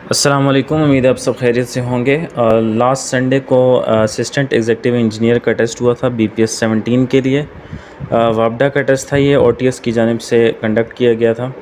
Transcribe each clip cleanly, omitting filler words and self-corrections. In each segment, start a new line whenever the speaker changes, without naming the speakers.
अस्सलाम वालेकुम। उम्मीद है आप सब खैरियत से होंगे। लास्ट संडे को असिस्टेंट एग्जीक्यूटिव इंजीनियर का टेस्ट हुआ था बीपीएस 17 के लिए। वापडा का टेस्ट था, ये ओटीएस की जानिब से कंडक्ट किया गया था।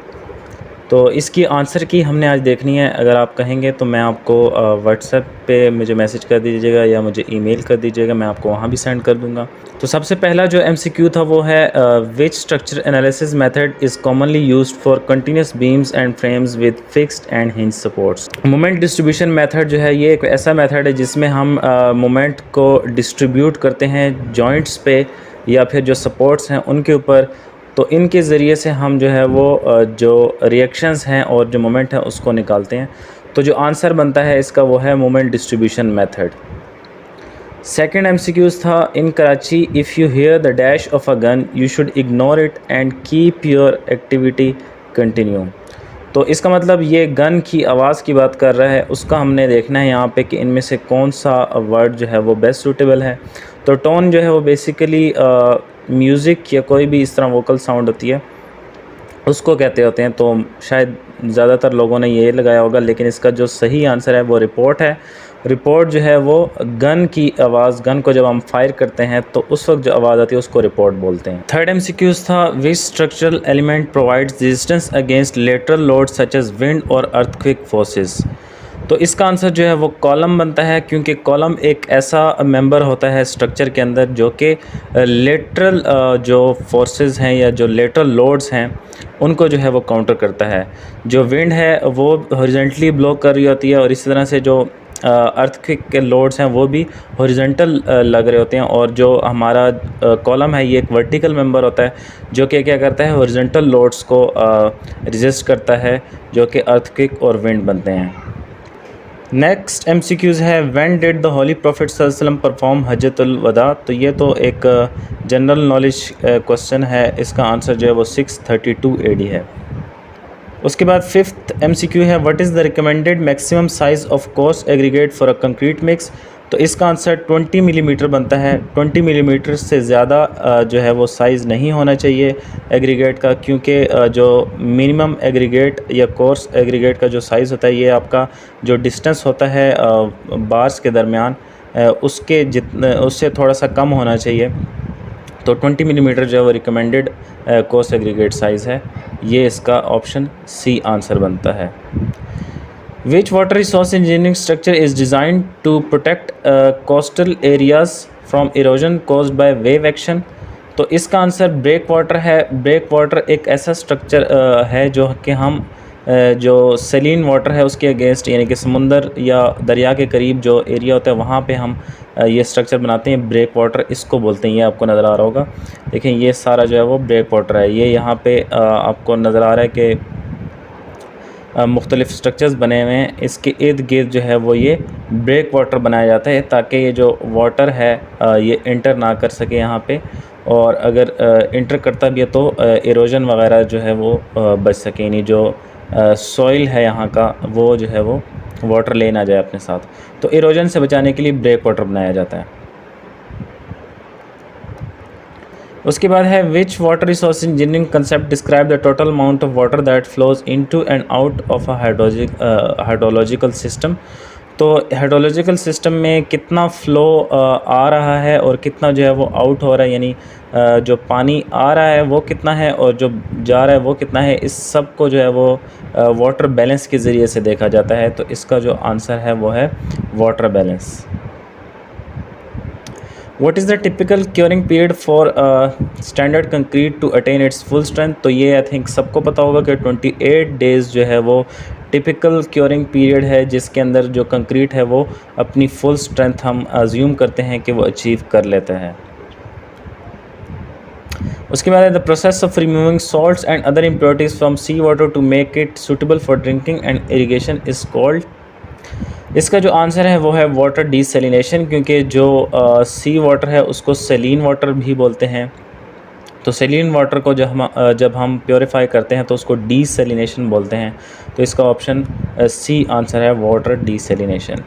तो इसकी आंसर की हमने आज देखनी है। अगर आप कहेंगे तो मैं आपको व्हाट्सएप पे मुझे मैसेज कर दीजिएगा या मुझे ईमेल कर दीजिएगा, मैं आपको वहाँ भी सेंड कर दूँगा। तो सबसे पहला जो एमसीक्यू था वो है which structure analysis method is commonly used for continuous beams and frames with fixed and hinge supports. Moment distribution method जो है ये एक ऐसा मेथड है जिसमें हम मोमेंट को डिस्ट्रीब्यूट करते हैं जॉइंट्स पे या फिर जो सपोर्ट्स हैं उनके ऊपर। तो इनके ज़रिए से हम जो है वो जो रिएक्शंस हैं और जो मोमेंट है उसको निकालते हैं। तो जो आंसर बनता है इसका वो है moment distribution method. Second MCQs था in Karachi if you hear the dash of a gun you should ignore it and keep your activity continue. तो इसका मतलब ये गन की आवाज़ की बात कर रहा है, उसका हमने देखना है यहाँ पे कि इनमें से कौन सा वर्ड जो है वो बेस्ट सूटेबल है। तो टोन जो है वो बेसिकली म्यूज़िक या कोई भी इस तरह वोकल साउंड होती है उसको कहते होते हैं। तो शायद ज़्यादातर लोगों ने ये लगाया होगा, लेकिन इसका जो सही आंसर है वो रिपोर्ट है। रिपोर्ट जो है वो गन की आवाज़, गन को जब हम फायर करते हैं तो उस वक्त जो आवाज़ आती है उसको रिपोर्ट बोलते हैं। थर्ड एमसीक्यूज़ था which structural element provides resistance against lateral load such as wind और अर्थक्वेक फोर्सेस। तो इसका आंसर जो है वो कॉलम बनता है, क्योंकि कॉलम एक ऐसा मेंबर होता है स्ट्रक्चर के अंदर जो कि लेटरल जो फोर्सेस हैं या जो लेटरल लोड्स हैं उनको जो है वो काउंटर करता है। जो विंड है वो हॉरिजॉन्टली ब्लो कर रही होती है और इसी तरह से जो अर्थक्वेक के लोड्स हैं वो भी हॉरिजॉन्टल लग रहे होते हैं। और जो हमारा कॉलम है ये एक वर्टिकल मेंबर होता है जो कि क्या करता है, हॉरिजॉन्टल लोड्स को रेजिस्ट करता है, जो कि अर्थक्वेक और विंड बनते हैं। नेक्स्ट एमसीक्यूज़ है when did the holy prophet सल्लल्लाहु अलैहि वसल्लम परफॉर्म हज्जतुल वदा। तो ये तो एक जनरल नॉलेज क्वेश्चन है, इसका आंसर जो है वो 632 AD है। उसके बाद फिफ्थ एमसीक्यू है what is the recommended maximum size of coarse aggregate for a concrete mix. तो इसका आंसर 20 मिलीमीटर बनता है। 20 मिलीमीटर से ज़्यादा जो है वो साइज़ नहीं होना चाहिए एग्रीगेट का, क्योंकि जो मिनिमम एग्रीगेट या कोर्स एग्रीगेट का जो साइज़ होता है ये आपका जो डिस्टेंस होता है बार्स के दरमियान उसके उससे थोड़ा सा कम होना चाहिए। तो 20 मिलीमीटर जो है वो रिकमेंडेड कोर्स एग्रीगेट साइज़ है। ये इसका ऑप्शन सी आंसर बनता है। Which water resource engineering structure is design to protect coastal areas from erosion caused by wave action. तो इसका आंसर ब्रेक वाटर है। ब्रेक वाटर एक ऐसा स्ट्रक्चर है जो कि हम जो सेलिन वाटर है उसके अगेंस्ट, यानी कि समुंदर या दरिया के करीब जो एरिया होता है वहाँ पे हम ये स्ट्रक्चर बनाते हैं। ब्रेक वाटर इसको बोलते हैं। ये आपको नज़र आ रहा होगा, देखें ये सारा जो है वो ब्रेक वाटर है। ये यहाँ पे आपको नज़र आ रहा है कि मुख्तलिफ़ स्ट्रक्चर्स बने हुए हैं, इसके इर्द गिर्द जो है वो ये ब्रेक वाटर बनाया जाता है ताकि ये जो वाटर है ये इंटर ना कर सके यहाँ पे, और अगर इंटर करता भी है तो इरोजन वगैरह जो है वो बच सके, यानी जो सॉइल है यहाँ का वो जो है वो वाटर ले ना जाए अपने साथ। तो इरोजन से बचाने के लिए ब्रेक वाटर बनाया जाता है। उसके बाद है which water resource engineering concept describe the total amount of water that flows into and out of a hydrological system. तो हाइड्रोलॉजिकल सिस्टम में कितना फ़्लो आ रहा है और कितना जो है वो आउट हो रहा है, यानी जो पानी आ रहा है वो कितना है और जो जा रहा है वो कितना है, इस सब को जो है वो वाटर बैलेंस के ज़रिए से देखा जाता है। तो इसका जो आंसर है वो है water balance. What is the typical curing period for standard concrete to attain its full strength? तो ये आई थिंक सबको पता होगा कि 28 डेज़ जो है वो टिपिकल क्योरिंग पीरियड है जिसके अंदर जो कंक्रीट है वो अपनी फुल स्ट्रेंथ हम अज्यूम करते हैं कि वो अचीव कर लेता है। उसके बाद the process of removing salts and other impurities from sea water to make it suitable for drinking and irrigation is called. इसका जो आंसर है वो है वाटर डीसैलिनेशन, क्योंकि जो सी वाटर है उसको सेलिन वाटर भी बोलते हैं। तो सेलिन वाटर को जब हम प्योरीफाई करते हैं तो उसको डीसैलिनेशन बोलते हैं। तो इसका ऑप्शन सी आंसर है वाटर डीसैलिनेशन।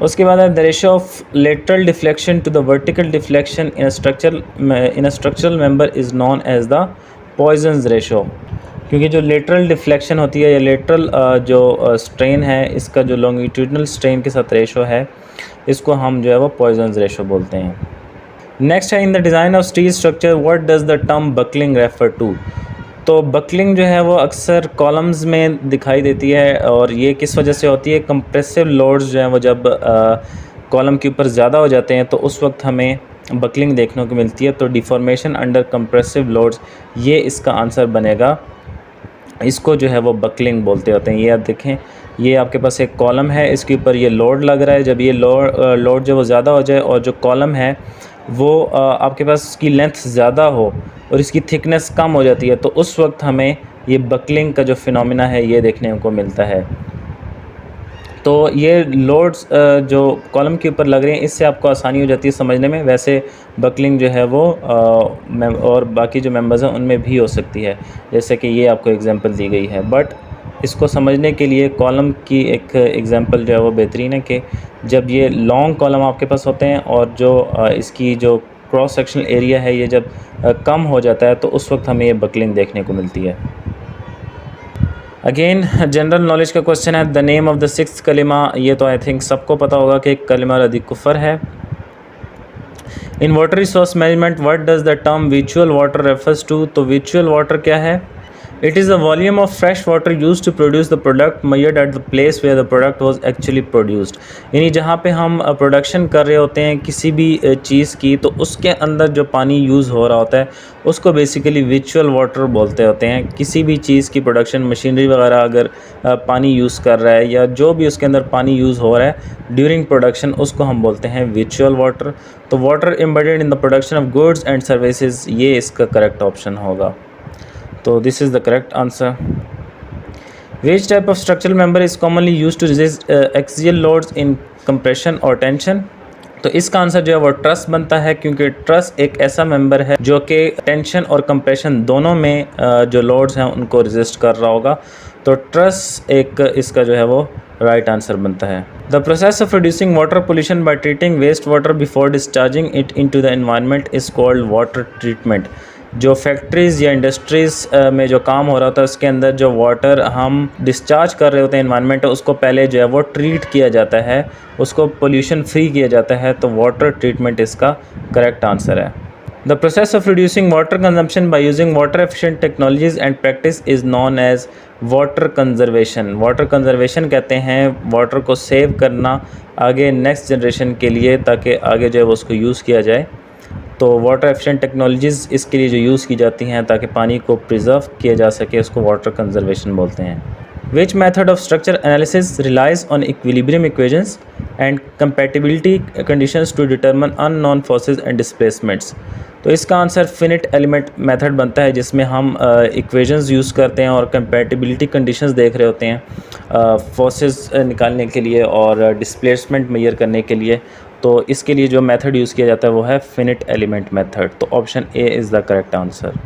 उसके बाद है the ratio of lateral deflection to the vertical deflection in a structural member is known as the Poisson's ratio. क्योंकि जो लेटरल डिफ्लेक्शन होती है या लेटरल जो स्ट्रेन है, इसका जो लॉन्गिट्यूडनल स्ट्रेन के साथ रेशो है, इसको हम जो है वो पॉइजन्स रेशो बोलते हैं। नेक्स्ट है in the design of steel structure what does the term buckling refer to. तो बकलिंग जो है वो अक्सर कॉलम्स में दिखाई देती है, और ये किस वजह से होती है, कंप्रेसिव लोड्स जो हैं वो जब कॉलम के ऊपर ज़्यादा हो जाते हैं तो उस वक्त हमें बकलिंग देखने को मिलती है। तो डिफॉर्मेशन अंडर कंप्रेसिव लोड्स, ये इसका आंसर बनेगा। इसको जो है वो बकलिंग बोलते होते हैं। ये आप देखें, ये आपके पास एक कॉलम है, इसके ऊपर ये लोड लग रहा है। जब ये लोड जो वो ज़्यादा हो जाए और जो कॉलम है वो आपके पास इसकी लेंथ ज़्यादा हो और इसकी थिकनेस कम हो जाती है, तो उस वक्त हमें ये बकलिंग का जो फिनोमिना है ये देखने को मिलता है। तो ये लोड्स जो कॉलम के ऊपर लग रहे हैं, इससे आपको आसानी हो जाती है समझने में। वैसे बकलिंग जो है वो और बाकी जो मेंबर्स हैं उनमें भी हो सकती है, जैसे कि ये आपको एग्जांपल दी गई है। बट इसको समझने के लिए कॉलम की एक एग्जांपल जो है वो बेहतरीन है कि जब ये लॉन्ग कॉलम आपके पास होते हैं और जो इसकी जो क्रॉस सेक्शनल एरिया है ये जब कम हो जाता है, तो उस वक्त हमें ये बकलिंग देखने को मिलती है। अगेन जनरल नॉलेज का क्वेश्चन है, the name of the sixth कलिमा। ये तो आई थिंक सबको पता होगा कि कलिमा रद्दी कुफर है। In water resource management what does the term विचुअल वाटर रेफर्स टू। तो विचुअल वाटर क्या है? It is the volume of fresh water use to produce the product measured at the place where the product was actually produced. यानी जहाँ पे हम production कर रहे होते हैं किसी भी चीज़ की, तो उसके अंदर जो पानी यूज़ हो रहा होता है उसको बेसिकली विचुअल वाटर बोलते होते हैं। किसी भी चीज़ की प्रोडक्शन, मशीनरी वगैरह अगर पानी यूज़ कर रहा है या जो भी उसके अंदर पानी यूज़ हो रहा है ड्यूरिंग प्रोडक्शन, उसको हम बोलते हैं विचुअल वाटर। तो water embedded in the production of goods and services, ये इसका करेक्ट ऑप्शन होगा। तो this is the correct answer. Which type of structural member is commonly used to resist axial loads in compression और tension? तो इसका answer जो है वो ट्रस बनता है, क्योंकि ट्रस एक ऐसा मेंबर है जो कि टेंशन और कंप्रेशन दोनों में जो लोड्स हैं उनको रेजिस्ट कर रहा होगा। तो ट्रस एक इसका जो है वो राइट आंसर बनता है। The process of reducing water pollution by treating waste water before discharging it into the environment is called water treatment. जो फैक्ट्रीज़ या इंडस्ट्रीज़ में जो काम हो रहा होता है उसके अंदर जो वाटर हम डिस्चार्ज कर रहे होते हैं एनवायरनमेंट, उसको पहले जो है वो ट्रीट किया जाता है, उसको पोल्यूशन फ्री किया जाता है। तो वाटर ट्रीटमेंट इसका करेक्ट आंसर है। The process of reducing water consumption by using water efficient technologies and practice is known as water conservation. Water conservation कहते हैं वाटर को सेव करना आगे नेक्स्ट जनरेशन के लिए, ताकि आगे जो है वो उसको यूज़ किया जाए। तो वाटर एफिशिएंट टेक्नोलॉजीज़ इसके लिए जो यूज़ की जाती हैं ताकि पानी को प्रिजर्व किया जा सके, उसको वाटर कंजर्वेशन बोलते हैं। Which method of structure analysis relies on equilibrium equations and compatibility conditions to determine unknown forces and displacements. तो इसका आंसर फिनिट एलिमेंट मेथड बनता है, जिसमें हम इक्वेशंस यूज़ करते हैं और कंपैटिबिलिटी कंडीशंस देख रहे होते हैं फोर्सेस निकालने के लिए और डिस्प्लेसमेंट मेजर करने के लिए। तो इसके लिए जो मेथड यूज़ किया जाता है वो है फिनिट एलिमेंट मेथड। तो option A is the correct answer.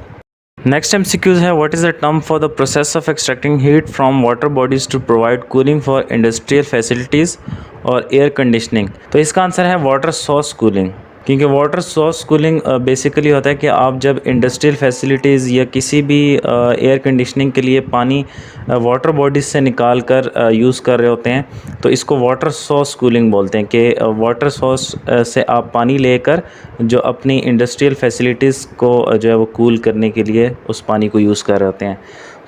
Next MCQs है, what is the term for the process of extracting heat from water bodies to provide cooling for industrial facilities और air conditioning. तो इसका answer है water source cooling, क्योंकि water source cooling basically होता है कि आप जब इंडस्ट्रियल फैसिलिटीज़ या किसी भी एयर कंडीशनिंग के लिए पानी वाटर बॉडीज़ से निकाल कर यूज़ कर रहे होते हैं, तो इसको वाटर सोर्स कूलिंग बोलते हैं कि वाटर सोर्स से आप पानी लेकर जो अपनी इंडस्ट्रियल फैसिलिटीज़ को जो है वो कूल करने के लिए उस पानी को यूज़ कर रहे होते हैं।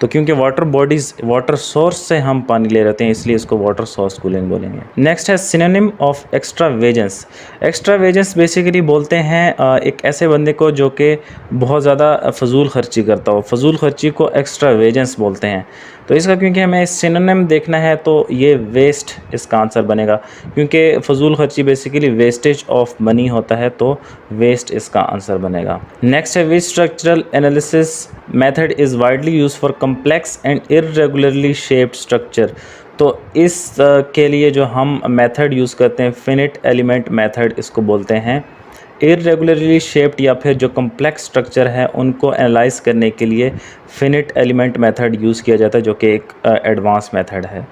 तो क्योंकि वाटर बॉडीज़ वाटर सोर्स से हम पानी ले रहते हैं, इसलिए इसको वाटर सोर्स कूलिंग बोलेंगे। नेक्स्ट है सिनोनिम ऑफ एक्स्ट्रावेजेंस। एक्स्ट्रावेजेंस बेसिकली बोलते हैं एक ऐसे बंदे को जो कि बहुत ज़्यादा फजूल खर्ची करता हो, फजूल खर्ची को एक्स्ट्रावेजेंस बोलते हैं। तो इसका क्योंकि हमें सिनोनिम देखना है तो ये वेस्ट इसका आंसर बनेगा, क्योंकि फजूल खर्ची बेसिकली वेस्टेज ऑफ मनी होता है, तो वेस्ट इसका आंसर बनेगा। नेक्स्ट है which structural analysis method is widely use for complex and irregularly shaped structure. तो इस के लिए जो हम मेथड यूज़ करते हैं फिनिट एलिमेंट मेथड, इसको बोलते हैं। इर्रेगुलरली शेप्ड या फिर जो कम्प्लेक्स स्ट्रक्चर है उनको एनालाइज करने के लिए फिनिट एलिमेंट मेथड यूज़ किया जाता है, जो कि एक एडवांस मेथड है।